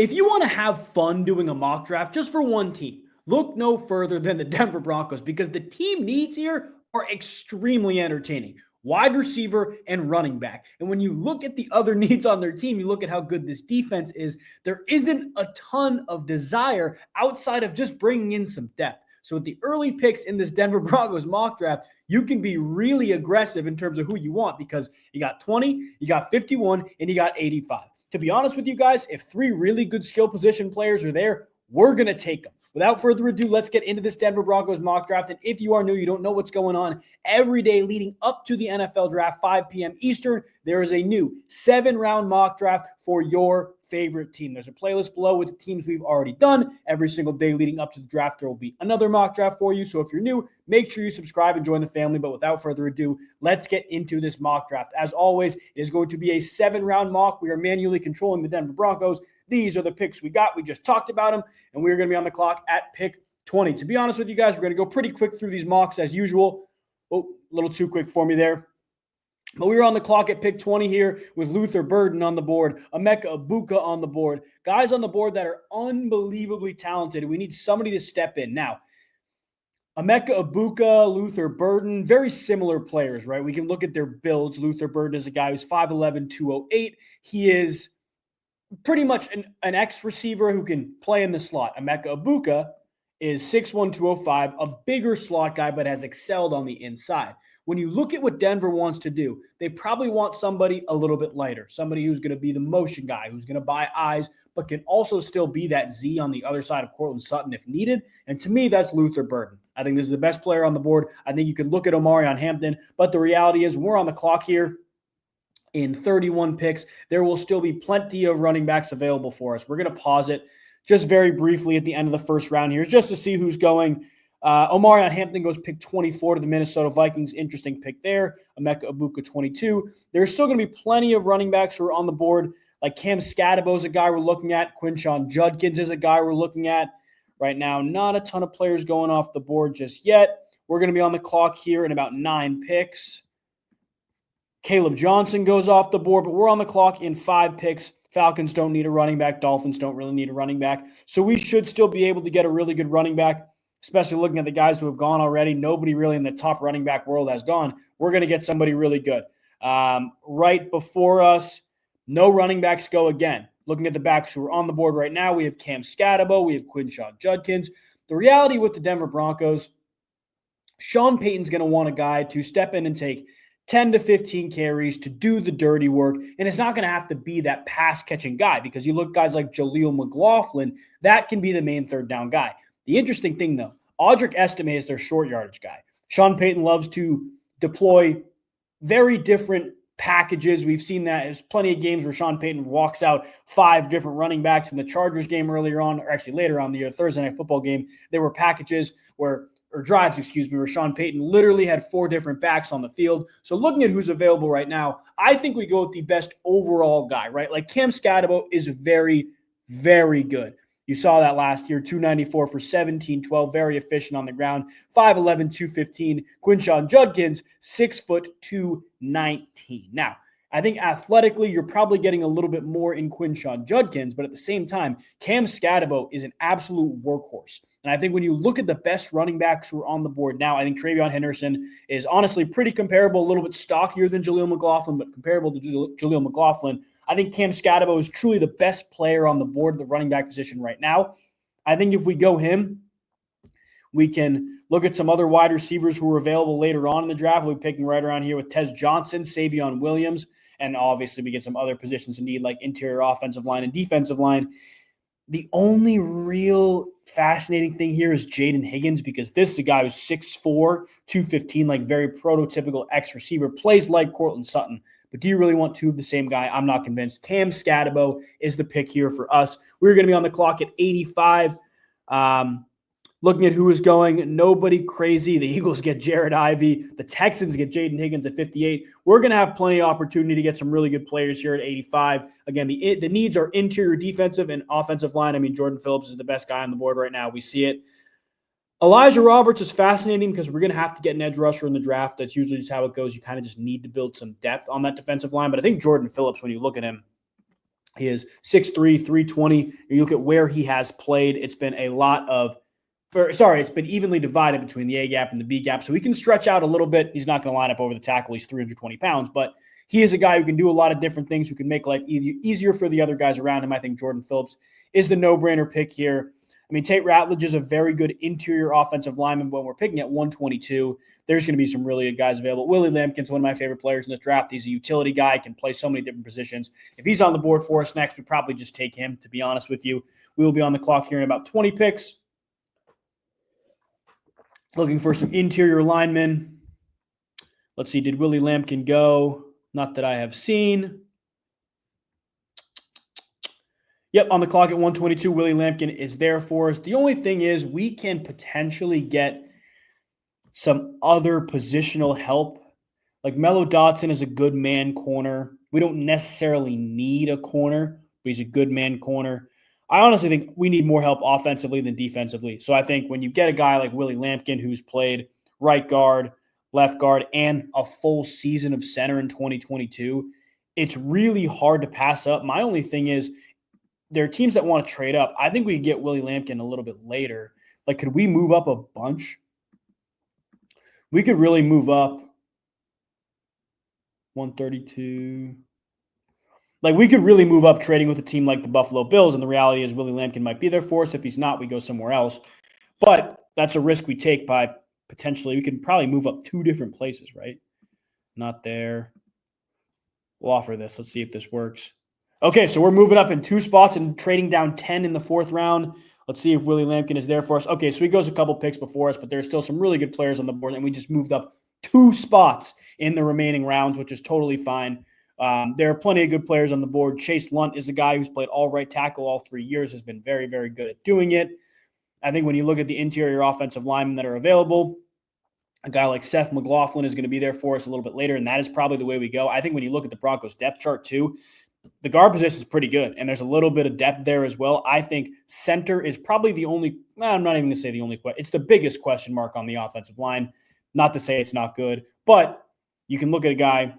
If you want to have fun doing a mock draft just for one team, look no further than the Denver Broncos because the team needs here are extremely entertaining. Wide receiver and running back. And when you look at the other needs on their team, you look at how good this defense is, there isn't a ton of desire outside of just bringing in some depth. So with the early picks in this Denver Broncos mock draft, you can be really aggressive in terms of who you want because you got 20, you got 51, and you got 85. To be honest with you guys, if 3 really good skill position players are there, we're going to take them. Without further ado, let's get into this Denver Broncos mock draft. And if you are new, you don't know what's going on, every day leading up to the NFL draft, 5 p.m. Eastern, there is a new 7-round mock draft for your favorite team. There's a playlist below with the teams we've already done. Every single day leading up to the draft, there will be another mock draft for you. So if you're new, make sure you subscribe and join the family. But without further ado, let's get into this mock draft. As always, it is going to be a 7-round mock. We are manually controlling the Denver Broncos. These are the picks we got. We just talked about them, and we're going to be on the clock at pick 20. To be honest with you guys, we're going to go pretty quick through these mocks as usual. Oh, a little too quick for me there. But we were on the clock at pick 20 here with Luther Burden on the board, Emeka Egbuka on the board, guys on the board that are unbelievably talented. We need somebody to step in. Now, Emeka Egbuka, Luther Burden, very similar players, right? We can look at their builds. Luther Burden is a guy who's 5'11", 208. He is pretty much an X receiver who can play in the slot. Emeka Egbuka is 6'1", 205, a bigger slot guy, but has excelled on the inside. When you look at what Denver wants to do, they probably want somebody a little bit lighter, somebody who's going to be the motion guy, who's going to buy eyes, but can also still be that Z on the other side of Courtland Sutton if needed. And to me, that's Luther Burden. I think this is the best player on the board. I think you could look at Omarion Hampton, but the reality is we're on the clock here. In 31 picks, there will still be plenty of running backs available for us. We're going to pause it just very briefly at the end of the first round here just to see who's going. Omarion Hampton goes pick 24 to the Minnesota Vikings. Interesting pick there. Emeka Egbuka 22. There's still going to be plenty of running backs who are on the board. Like Cam Scadabo is a guy we're looking at. Quinshon Judkins is a guy we're looking at. Right now, not a ton of players going off the board just yet. We're going to be on the clock here in about 9 picks. Caleb Johnson goes off the board, but we're on the clock in 5 picks. Falcons don't need a running back. Dolphins don't really need a running back. So we should still be able to get a really good running back, especially looking at the guys who have gone already. Nobody really in the top running back world has gone. We're going to get somebody really good. Right before us, no running backs go again. Looking at the backs who are on the board right now, we have Cam Scadabo, we have Quinshon Judkins. The reality with the Denver Broncos, Sean Payton's going to want a guy to step in and take 10 to 15 carries to do the dirty work. And it's not going to have to be that pass-catching guy because you look guys like Jaleel McLaughlin, that can be the main third down guy. The interesting thing, though, Audric Estime is their short yardage guy. Sean Payton loves to deploy very different packages. We've seen that. There's plenty of games where Sean Payton walks out 5 different running backs in the Chargers game earlier on, or actually later on the Thursday Night Football game. There were packages where drives, where Sean Payton literally had 4 different backs on the field. So looking at who's available right now, I think we go with the best overall guy, right? Like Cam Scadabo is very, very good. You saw that last year, 294 for 17-12, very efficient on the ground, 5'11", 215. Quinshon Judkins, 6'2", 219. Now, I think athletically, you're probably getting a little bit more in Quinshon Judkins, but at the same time, Cam Scadabo is an absolute workhorse. And I think when you look at the best running backs who are on the board now, I think TreVeyon Henderson is honestly pretty comparable, a little bit stockier than Jaleel McLaughlin, but comparable to Jaleel McLaughlin. I think Cam Scadabo is truly the best player on the board at the running back position right now. I think if we go him, we can look at some other wide receivers who are available later on in the draft. We'll be picking right around here with Tez Johnson, Savion Williams, and obviously we get some other positions in need like interior offensive line and defensive line. The only real fascinating thing here is Jaden Higgins because this is a guy who's 6'4", 215, like very prototypical X receiver, plays like Courtland Sutton. But do you really want 2 of the same guy? I'm not convinced. Cam Scadabo is the pick here for us. We're going to be on the clock at 85. Looking at who is going, nobody crazy. The Eagles get Jared Ivey. The Texans get Jaden Higgins at 58. We're going to have plenty of opportunity to get some really good players here at 85. Again, the needs are interior defensive and offensive line. I mean, Jordan Phillips is the best guy on the board right now. We see it. Elijah Roberts is fascinating because we're going to have to get an edge rusher in the draft. That's usually just how it goes. You kind of just need to build some depth on that defensive line. But I think Jordan Phillips, when you look at him, He is 6'3", 320. You look at where he has played, it's been it's been evenly divided between the A gap and the B gap. So he can stretch out a little bit. He's not going to line up over the tackle. He's 320 pounds, but he is a guy who can do a lot of different things, who can make life easier for the other guys around him. I think Jordan Phillips is the no-brainer pick here. I mean, Tate Ratledge is a very good interior offensive lineman, but when we're picking at 122, there's going to be some really good guys available. Willie Lampkin's one of my favorite players in this draft. He's a utility guy, can play so many different positions. If he's on the board for us next, we probably just take him, to be honest with you. We will be on the clock here in about 20 picks. Looking for some interior linemen. Let's see, did Willie Lampkin go? Not that I have seen. Yep, on the clock at 122, Willie Lampkin is there for us. The only thing is we can potentially get some other positional help. Like Mello Dotson is a good man corner. We don't necessarily need a corner, but he's a good man corner. I honestly think we need more help offensively than defensively. So I think when you get a guy like Willie Lampkin, who's played right guard, left guard, and a full season of center in 2022, it's really hard to pass up. My only thing is, there are teams that want to trade up. I think we could get Willie Lampkin a little bit later. Like, could we move up a bunch? We could really move up 132. Like, we could really move up trading with a team like the Buffalo Bills, and the reality is Willie Lampkin might be there for us. If he's not, we go somewhere else. But that's a risk we take by potentially – we can probably move up 2 different places, right? Not there. We'll offer this. Let's see if this works. Okay, so we're moving up in 2 spots and trading down 10 in the 4th round. Let's see if Willie Lampkin is there for us. Okay, so he goes a couple picks before us, but there's still some really good players on the board, and we just moved up 2 spots in the remaining rounds, which is totally fine. There are plenty of good players on the board. Chase Lunt is a guy who's played all right tackle all 3 years, has been very, very good at doing it. I think when you look at the interior offensive linemen that are available, a guy like Seth McLaughlin is going to be there for us a little bit later, and that is probably the way we go. I think when you look at the Broncos depth chart too, the guard position is pretty good, and there's a little bit of depth there as well. I think center is probably the only – I'm not even going to say the only – it's the biggest question mark on the offensive line. Not to say it's not good, but you can look at a guy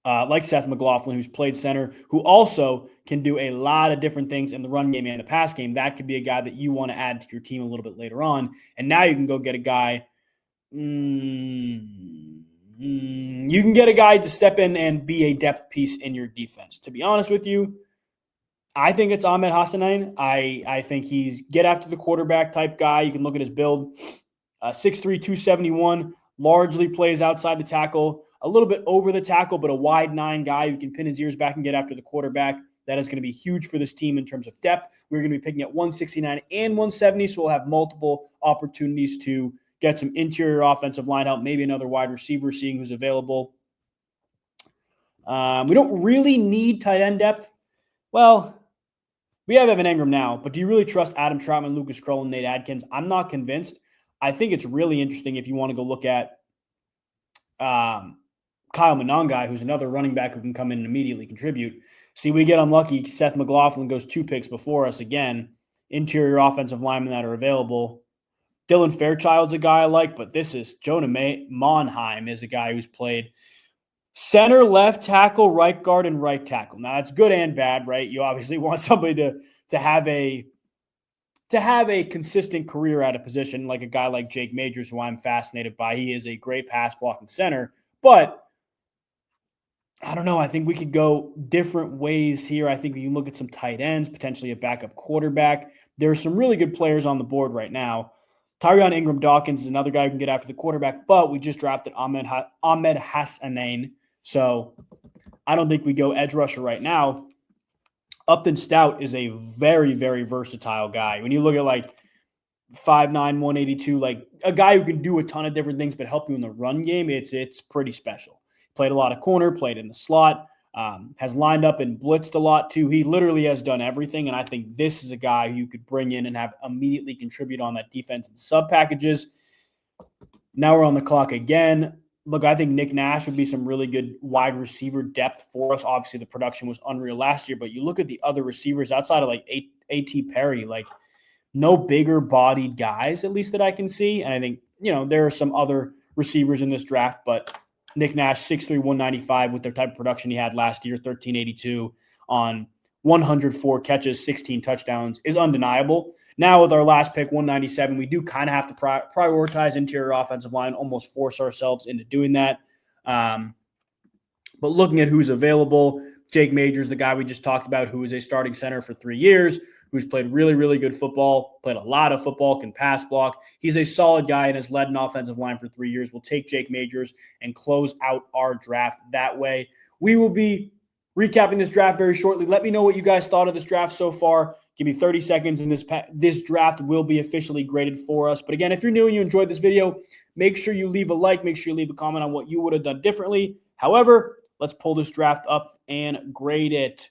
like Seth McLaughlin, who's played center, who also can do a lot of different things in the run game and the pass game. That could be a guy that you want to add to your team a little bit later on. And now you can go get a guy you can get a guy to step in and be a depth piece in your defense. To be honest with you, I think it's Ahmed Hassanain. I think he's get after the quarterback type guy. You can look at his build. 6'3", 271, largely plays outside the tackle, a little bit over the tackle, but a wide 9 guy who can pin his ears back and get after the quarterback. That is going to be huge for this team in terms of depth. We're going to be picking at 169 and 170, so we'll have multiple opportunities to get some interior offensive line help, maybe another wide receiver, seeing who's available. We don't really need tight end depth. Well, we have Evan Engram now, but do you really trust Adam Troutman, Lucas Kroll, and Nate Adkins? I'm not convinced. I think it's really interesting if you want to go look at Kyle Monangai, who's another running back who can come in and immediately contribute. See, we get unlucky. Seth McLaughlin goes 2 picks before us again. Interior offensive linemen that are available. Dylan Fairchild's a guy I like, but this is Jonah Monheim is a guy who's played center, left tackle, right guard, and right tackle. Now, that's good and bad, right? You obviously want somebody to have a consistent career at a position, like a guy like Jake Majors, who I'm fascinated by. He is a great pass blocking center, but I don't know. I think we could go different ways here. I think we can look at some tight ends, potentially a backup quarterback. There are some really good players on the board right now. Tyrion Ingram-Dawkins is another guy who can get after the quarterback, but we just drafted Ahmed Hassanain, so I don't think we go edge rusher right now. Upton Stout is a very, very versatile guy. When you look at like 5'9", 182, like a guy who can do a ton of different things but help you in the run game, it's pretty special. Played a lot of corner, played in the slot, has lined up and blitzed a lot too. He literally has done everything, and I think this is a guy who you could bring in and have immediately contribute on that defense and sub packages. Now we're on the clock again. Look, I think Nick Nash would be some really good wide receiver depth for us. Obviously, the production was unreal last year, but you look at the other receivers outside of like A.T. Perry, like no bigger bodied guys, at least that I can see. And I think, there are some other receivers in this draft, but Nick Nash, 6'3", 195 with the type of production he had last year, 1,382 on 104 catches, 16 touchdowns is undeniable. Now with our last pick, 197, we do kind of have to prioritize interior offensive line, almost force ourselves into doing that. But looking at who's available, Jake Majors, the guy we just talked about, who is a starting center for 3 years, who's played really, really good football, played a lot of football, can pass block. He's a solid guy and has led an offensive line for 3 years. We'll take Jake Majors and close out our draft that way. We will be recapping this draft very shortly. Let me know what you guys thought of this draft so far. Give me 30 seconds, and this draft will be officially graded for us. But again, if you're new and you enjoyed this video, make sure you leave a like. Make sure you leave a comment on what you would have done differently. However, let's pull this draft up and grade it.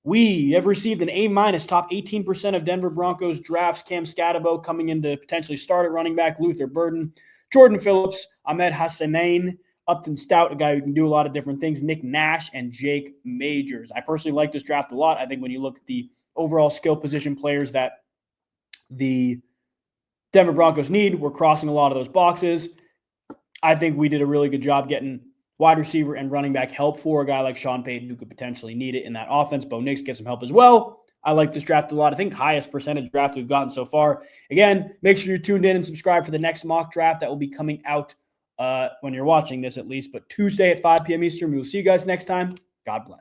We have received an A-, top 18% of Denver Broncos drafts. Cam Scatabo coming in to potentially start at running back. Luther Burden, Jordan Phillips, Ahmed Hassanein, Upton Stout, a guy who can do a lot of different things, Nick Nash, and Jake Majors. I personally like this draft a lot. I think when you look at the overall skill position players that the Denver Broncos need, we're crossing a lot of those boxes. I think we did a really good job getting wide receiver and running back help for a guy like Sean Payton who could potentially need it in that offense. Bo Nix gets some help as well. I like this draft a lot. I think highest percentage draft we've gotten so far. Again, make sure you're tuned in and subscribe for the next mock draft that will be coming out when you're watching this at least, but Tuesday at 5 p.m. Eastern. We will see you guys next time. God bless.